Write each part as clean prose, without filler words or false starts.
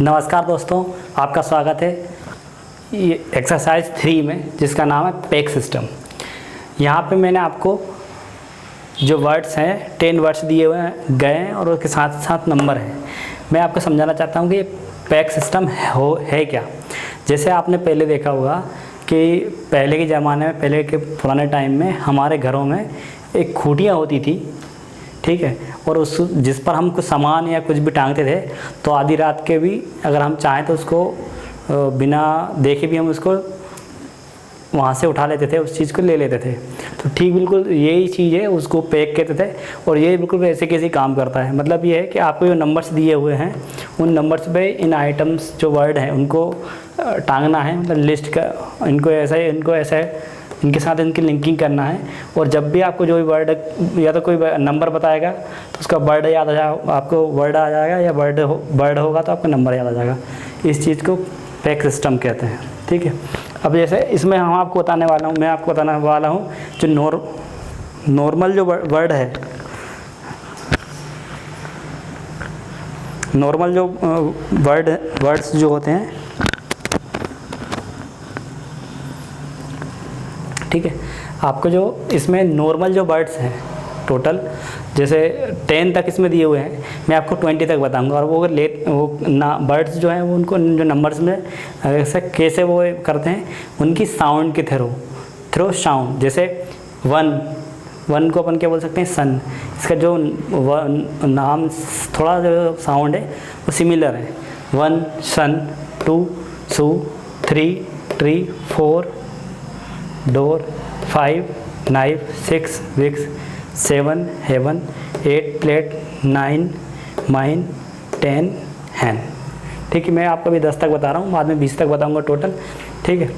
नमस्कार दोस्तों, आपका स्वागत है ये एक्सरसाइज 3 में, जिसका नाम है पैक सिस्टम। यहाँ पे मैंने आपको जो वर्ड्स हैं 10 वर्ड्स दिए हुए गए हैं और उसके साथ साथ नंबर हैं। मैं आपको समझाना चाहता हूँ कि पैक सिस्टम है क्या। जैसे आपने पहले देखा होगा कि पहले के ज़माने में, पहले के पुराने टाइम में हमारे घरों में एक खूंटियाँ होती थी, ठीक है, और उस जिस पर हम कुछ सामान या कुछ भी टांगते थे, तो आधी रात के भी अगर हम चाहें तो उसको बिना देखे भी हम उसको वहाँ से उठा लेते थे, उस चीज़ को ले लेते थे। तो ठीक बिल्कुल यही चीज़ है, उसको पैक कहते थे। और ये बिल्कुल वैसे कैसे काम करता है, मतलब ये है कि आपको जो नंबर्स दिए हुए हैं उन नंबर्स पे इन आइटम्स जो वर्ड हैं उनको टांगना है, मतलब लिस्ट का इनको ऐसा इनके साथ इनकी लिंकिंग करना है। और जब भी आपको जो भी वर्ड या तो कोई नंबर बताएगा तो उसका वर्ड याद आ जाएगा, आपको वर्ड आ जाएगा, या वर्ड होगा तो आपको नंबर याद आ जाएगा। इस चीज़ को पैक सिस्टम कहते हैं, ठीक है। अब जैसे इसमें मैं आपको बताने वाला हूँ जो नॉर्मल जो वर्ड है, नॉर्मल जो वर्ड्स जो होते हैं, ठीक है। आपको जो इसमें नॉर्मल जो वर्ड्स हैं टोटल, जैसे 10 तक इसमें दिए हुए हैं, मैं आपको 20 तक बताऊंगा। और वो वर्ड्स जो हैं वो उनको जो नंबर्स में कैसे वो करते हैं, उनकी साउंड के थ्रू साउंड। जैसे वन को अपन क्या बोल सकते हैं, सन। इसका जो नाम थोड़ा जो साउंड है वो सिमिलर है। 1 sun, 2 shoe, 3 tree, 4 door, 5 knife, 6 wicks, 7 heaven, 8 plate, 9 mine, 10 hen. ठीक है, मैं आपको अभी 10 तक बता रहा हूँ, बाद में 20 तक बताऊँगा टोटल, ठीक है।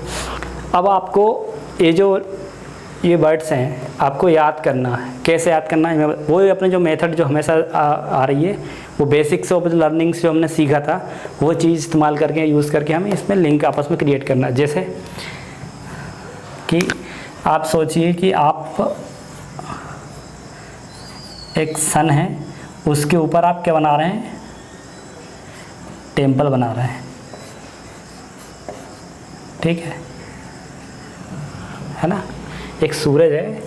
अब आपको ये वर्ड्स हैं आपको याद करना है। कैसे याद करना है, वो अपने जो मेथड जो हमेशा आ रही है, वो बेसिक्स ऑफ लर्निंग जो हमने सीखा था, वो चीज़ इस्तेमाल करके यूज़ करके हमें इसमें लिंक आपस में क्रिएट करना है। जैसे कि आप सोचिए कि आप एक सन है, उसके ऊपर आप क्या बना रहे हैं, टेम्पल बना रहे हैं, ठीक है ना। एक सूरज है,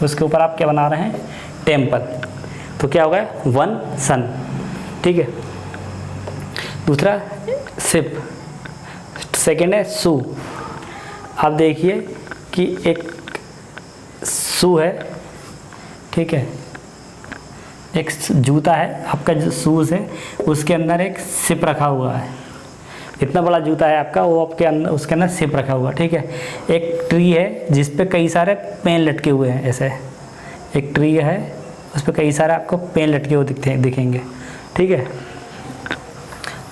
उसके ऊपर आप क्या बना रहे हैं, टेम्पल। तो क्या होगा, 1 सन, ठीक है। दूसरा शिप, सेकेंड है शू। आप देखिए कि एक शू है, ठीक है, एक जूता है, आपका जो शूज़ है उसके अंदर एक सिप रखा हुआ है। इतना बड़ा जूता है आपका, वो आपके अंदर, उसके अंदर सिप रखा हुआ, ठीक है। एक ट्री है जिस पे कई सारे पेन लटके हुए हैं, ऐसे एक ट्री है, उस पर कई सारे आपको पेन लटके हुए दिखेंगे, ठीक है।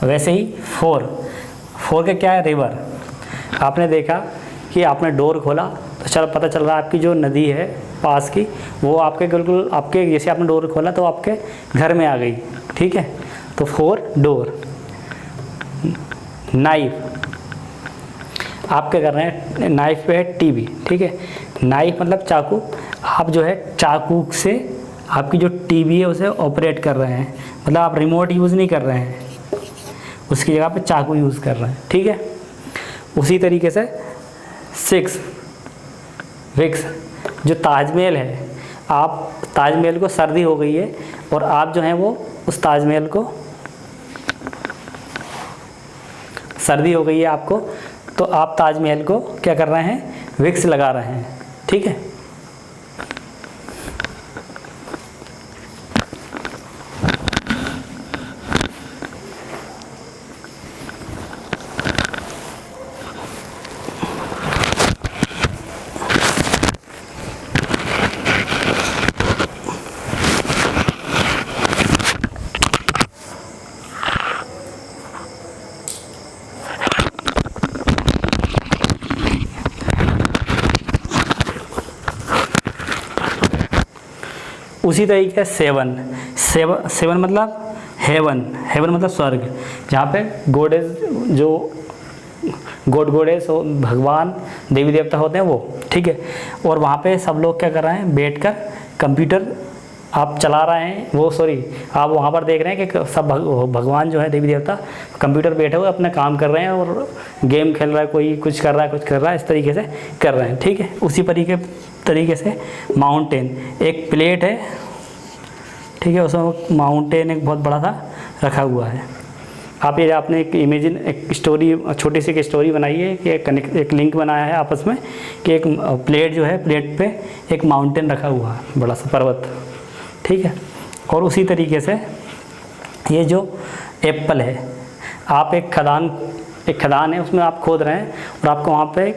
वैसे ही 4 का क्या है, रिवर। आपने देखा कि आपने डोर खोला तो पता चल रहा है आपकी जो नदी है पास की, वो आपके बिल्कुल आपके जैसे आपने डोर खोला तो आपके घर में आ गई, ठीक है। तो 4 डोर। नाइफ, आप क्या कर रहे हैं, नाइफ पे है टीवी, ठीक है। नाइफ मतलब चाकू। आप जो है चाकू से आपकी जो टीवी है उसे ऑपरेट कर रहे हैं, मतलब आप रिमोट यूज़ नहीं कर रहे हैं, उसकी जगह पे चाकू यूज़ कर रहे हैं, ठीक है। उसी तरीके से 6 विक्स, जो ताजमहल है, आप ताजमहल को सर्दी हो गई है और आप जो हैं वो उस ताजमहल को सर्दी हो गई है आपको, तो आप ताजमहल को क्या कर रहे हैं, विक्स लगा रहे हैं, ठीक है। उसी तरीके से 7 मतलब हेवन मतलब स्वर्ग, जहाँ पे गॉडेस जो गॉडेस भगवान देवी देवता होते हैं वो, ठीक है। और वहाँ पे सब लोग क्या कर रहे हैं, बैठकर कंप्यूटर आप चला रहे हैं वो सॉरी आप वहाँ पर देख रहे हैं कि सब भगवान जो है देवी देवता कंप्यूटर बैठे हुए अपना काम कर रहे हैं और गेम खेल रहा है, कोई कुछ कर रहा है, इस तरीके से कर रहे हैं। ठीक है, उसी तरीके से माउंटेन एक प्लेट है, ठीक है, उसमें माउंटेन एक बहुत बड़ा सा रखा हुआ है। आप ये आपने एक इमेजिन एक स्टोरी छोटी सी एक स्टोरी बनाई है कि एक लिंक बनाया है आपस में कि एक प्लेट जो है, प्लेट पे एक माउंटेन रखा हुआ है, बड़ा सा पर्वत। ठीक है, और उसी तरीके से ये जो एप्पल है, आप एक खदान है उसमें आप खोद रहे हैं और आपको वहाँ पे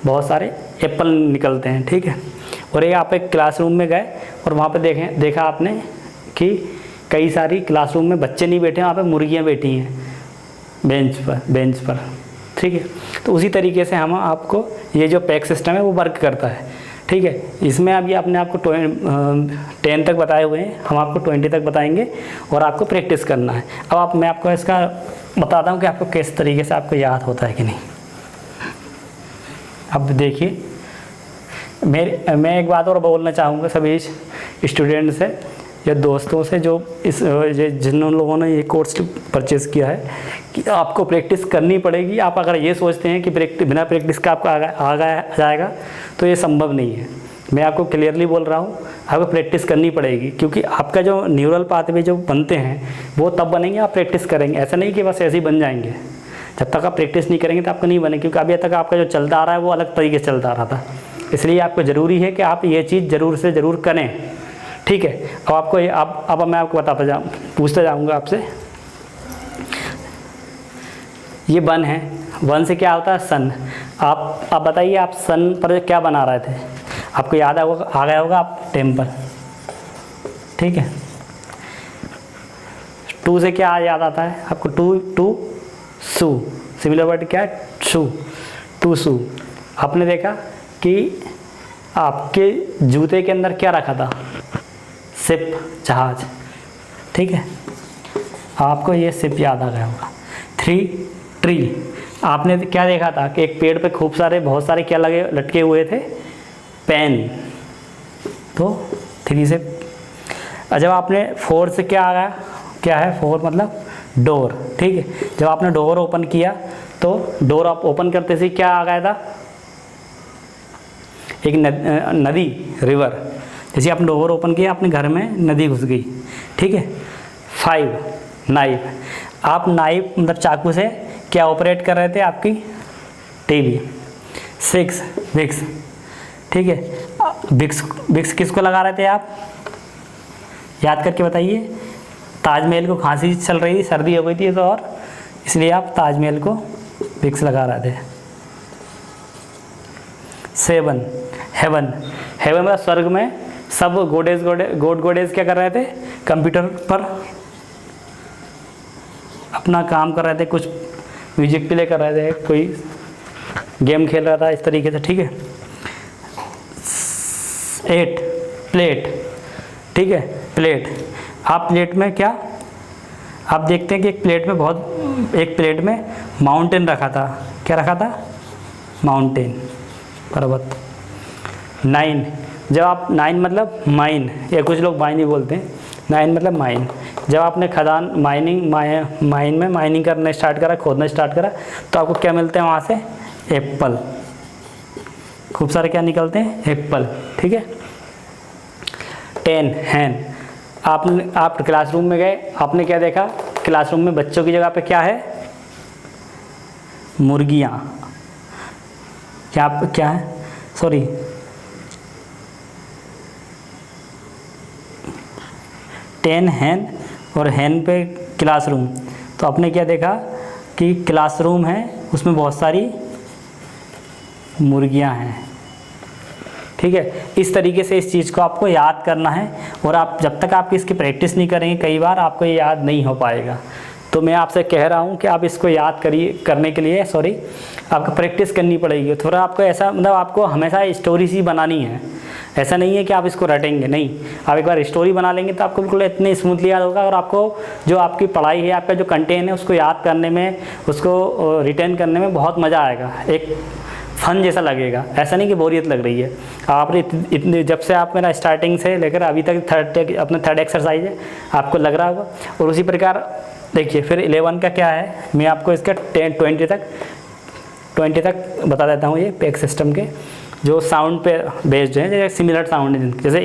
बहुत सारे एप्पल निकलते हैं। ठीक है, और ये आप एक क्लासरूम में गए और वहाँ पे देखा आपने कि कई सारी क्लासरूम में बच्चे नहीं बैठे हैं, वहाँ पे मुर्गियाँ बैठी हैं बेंच पर। ठीक है, तो उसी तरीके से हम आपको ये जो पैक सिस्टम है वो वर्क करता है। ठीक है, इसमें अभी आपने आपको 10 तक बताए हुए हैं, हम आपको 20 तक बताएंगे और आपको प्रैक्टिस करना है। अब मैं आपको इसका बताता हूँ कि आपको किस तरीके से आपको याद होता है कि नहीं। अब देखिए, मैं एक बात और बोलना चाहूँगा सभी स्टूडेंट से या दोस्तों से जो जिन लोगों ने ये कोर्स परचेज़ किया है कि आपको प्रैक्टिस करनी पड़ेगी। आप अगर ये सोचते हैं कि बिना प्रैक्टिस का आपका आ जाएगा तो ये संभव नहीं है। मैं आपको क्लियरली बोल रहा हूँ, आपको प्रैक्टिस करनी पड़ेगी, क्योंकि आपका जो न्यूरल पाथवे जो बनते हैं वो तब बनेंगे आप प्रैक्टिस करेंगे। ऐसा नहीं कि बस ऐसे ही बन जाएंगे, जब तक आप प्रैक्टिस नहीं करेंगे तो आपको नहीं बने, क्योंकि अभी तक आपका जो चलता आ रहा है वो अलग तरीके से चलता आ रहा था। इसलिए आपको ज़रूरी है कि आप ये चीज़ ज़रूर से ज़रूर करें। ठीक है, अब आपको अब मैं आपको पूछता जाऊँगा आपसे। ये वन है, वन से क्या होता है? सन। आप बताइए, आप सन पर क्या बना रहे थे? आपको याद आ गया होगा, आप टेम्पल। ठीक है, 2 से क्या याद आता है आपको? टू शू, सिमिलर वर्ड क्या है? शू, टू शू। आपने देखा कि आपके जूते के अंदर क्या रखा था? शिप, जहाज। ठीक है, आपको ये शिप याद आ गया होगा। 3 ट्री, आपने क्या देखा था कि एक पेड़ पे बहुत सारे क्या लटके हुए थे? पेन। तो 3 से जब आपने 4 से क्या आ गया? क्या है 4 मतलब? डोर। ठीक है, जब आपने डोर ओपन किया तो डोर आप ओपन करते से क्या आ गया था? एक नदी, रिवर। जैसे आपने डोर ओपन किया, अपने घर में नदी घुस गई। ठीक है। 5 नाइफ, आप नाइफ मतलब चाकू से क्या ऑपरेट कर रहे थे? आपकी टीवी। 6 विक्स। ठीक है, विक्स किसको लगा रहे थे आप? याद करके बताइए। ताजमहल को खांसी चल रही थी, सर्दी हो गई थी तो, और इसलिए आप ताजमहल को विक्स लगा रहे थे। 7 हेवन, हेवन मतलब स्वर्ग में सब गोडेज क्या कर रहे थे? कंप्यूटर पर अपना काम कर रहे थे, कुछ म्यूजिक प्ले कर रहे थे, कोई गेम खेल रहा था, इस तरीके से। ठीक है। 8 प्लेट। ठीक है, प्लेट। आप प्लेट में क्या आप देखते हैं कि एक प्लेट में माउंटेन रखा था। क्या रखा था? माउंटेन, पर्वत। 9, जब आप 9 मतलब माइन, या कुछ लोग माइन ही बोलते हैं। 9 मतलब माइन। जब आपने खदान माइन में माइनिंग करना स्टार्ट करा, खोदना स्टार्ट करा, तो आपको क्या मिलते हैं वहाँ से? एप्पल। खूब सारे क्या निकलते हैं? एप्पल। ठीक है। 10 हैन, आप क्लासरूम में गए, आपने क्या देखा? क्लासरूम में बच्चों की जगह पे क्या है? मुर्गियाँ। क्या है? सॉरी, टेन हैन और हैन पे क्लासरूम। तो आपने क्या देखा कि क्लासरूम है, उसमें बहुत सारी मुर्गियाँ हैं। ठीक है, इस तरीके से इस चीज़ को आपको याद करना है, और आप जब तक आप इसकी प्रैक्टिस नहीं करेंगे कई बार आपको ये याद नहीं हो पाएगा। तो मैं आपसे कह रहा हूँ कि आप इसको याद करने के लिए आपको प्रैक्टिस करनी पड़ेगी। थोड़ा आपको ऐसा मतलब आपको हमेशा स्टोरी सी बनानी है। ऐसा नहीं है कि आप इसको रटेंगे, नहीं। आप एक बार स्टोरी बना लेंगे तो आपको बिल्कुल इतने स्मूथली याद होगा, और आपको जो आपकी पढ़ाई है, आपका जो कंटेंट है, उसको याद करने में, उसको रिटेन करने में बहुत मज़ा आएगा। एक फन जैसा लगेगा, ऐसा नहीं कि बोरियत लग रही है। आपने इतने जब से आप मेरा स्टार्टिंग से लेकर अभी तक अपना थर्ड एक्सरसाइज है, आपको लग रहा होगा। और उसी प्रकार देखिए फिर 11 का क्या है, मैं आपको इसका 20 तक बता देता हूँ। ये पैक सिस्टम के जो साउंड पे बेस्ड हैं, जैसे सिमिलर साउंड है, जैसे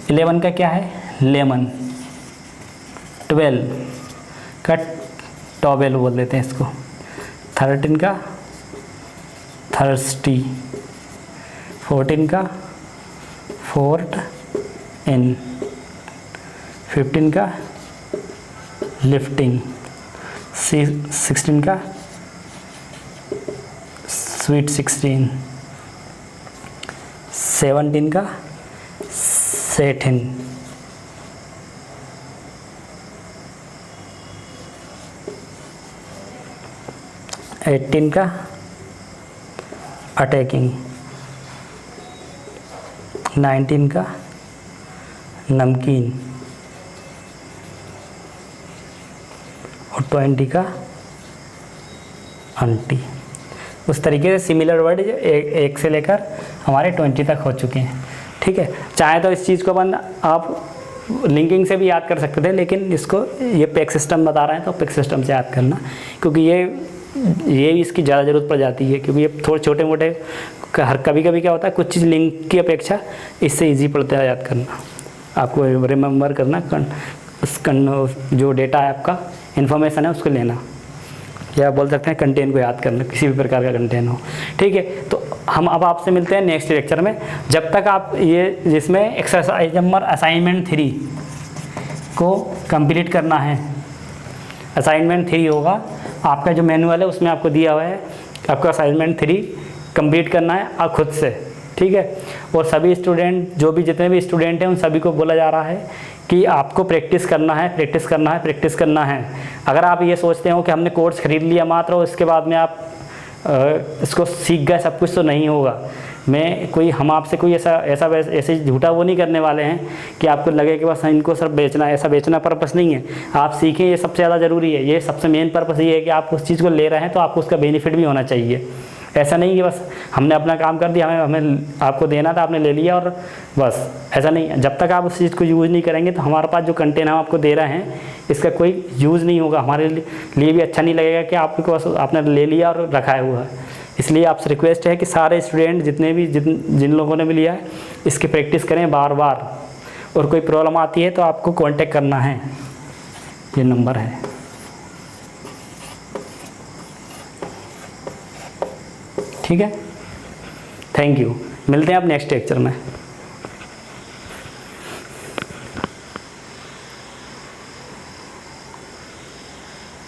11 का क्या है, लेमन। 12 का टॉवेल बोल देते हैं इसको। 13 का थर्स्टी। 14 का फोर्ट इन। 15 का लिफ्टिंग। 16 का स्वीट 16। 17 का सेट इन। 18 का अटैकिंग। 19 का नमकीन। और 20 का आंटी। उस तरीके से सिमिलर वर्ड एक से लेकर हमारे 20 तक हो चुके हैं। ठीक है, चाहे तो इस चीज़ को आप लिंकिंग से भी याद कर सकते थे, लेकिन इसको ये पैक सिस्टम बता रहे हैं तो पैक सिस्टम से याद करना, क्योंकि ये इसकी ज़्यादा ज़रूरत पड़ जाती है, क्योंकि ये थोड़े छोटे मोटे कभी कभी क्या होता है, कुछ चीज़ लिंक की अपेक्षा इससे ईजी पड़ता है याद करना। आपको रिमेंबर करना जो डेटा है आपका इन्फॉर्मेशन है उसको लेना, या बोल सकते हैं कंटेंट को याद करना, किसी भी प्रकार का कंटेंट हो। ठीक है, तो हम अब आपसे मिलते हैं नेक्स्ट लेक्चर में। जब तक आप ये जिसमें एक्सरसाइज नंबर असाइनमेंट 3 को कंप्लीट करना है। असाइनमेंट 3 होगा आपका जो मैनुअल है, उसमें आपको दिया हुआ है आपका असाइनमेंट 3 कंप्लीट करना है आप खुद से। ठीक है, और सभी स्टूडेंट जितने भी स्टूडेंट हैं उन सभी को बोला जा रहा है कि आपको प्रैक्टिस करना है। अगर आप ये सोचते हो कि हमने कोर्स खरीद लिया मात्र और इसके बाद में आप इसको सीख गए सब कुछ, तो नहीं होगा। हम आपसे कोई ऐसे झूठा वो नहीं करने वाले हैं कि आपको लगे कि बस इनको सिर्फ बेचना है। ऐसा बेचना पर्पस नहीं है। आप सीखें, ये सबसे ज़्यादा ज़रूरी है। ये सबसे मेन पर्पस ये है कि आप उस चीज़ को ले रहे हैं तो आपको उसका बेनिफिट भी होना चाहिए। ऐसा नहीं कि बस हमने अपना काम कर दिया, हमें आपको देना था, आपने ले लिया और बस, ऐसा नहीं है। जब तक आप उस चीज़ को यूज़ नहीं करेंगे तो हमारे पास जो कंटेंट हम आपको दे रहे हैं इसका कोई यूज़ नहीं होगा। हमारे लिए भी अच्छा नहीं लगेगा कि आपको बस आपने ले लिया और रखा हुआ है। इसलिए आपसे रिक्वेस्ट है कि सारे स्टूडेंट जिन लोगों ने भी लिया है इसकी प्रैक्टिस करें बार बार, और कोई प्रॉब्लम आती है तो आपको कांटेक्ट करना है, ये नंबर है। ठीक है, थैंक यू। मिलते हैं आप नेक्स्ट लेक्चर में।